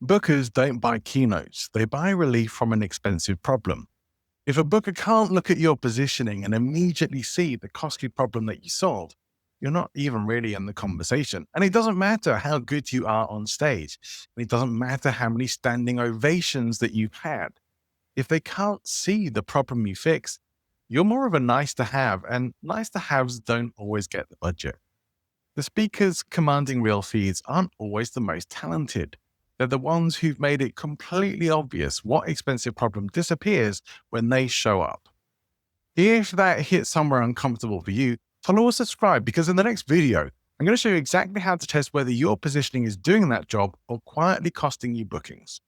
Bookers don't buy keynotes, they buy relief from an expensive problem. If a booker can't look at your positioning and immediately see the costly problem that you solved, you're not even really in the conversation. And it doesn't matter how good you are on stage. It doesn't matter how many standing ovations that you've had. If they can't see the problem you fix, you're more of a nice to have, and nice to haves don't always get the budget. The speakers commanding real fees aren't always the most talented. They're the ones who've made it completely obvious what expensive problem disappears when they show up. If that hits somewhere uncomfortable for you, follow or subscribe, because in the next video, I'm going to show you exactly how to test whether your positioning is doing that job or quietly costing you bookings.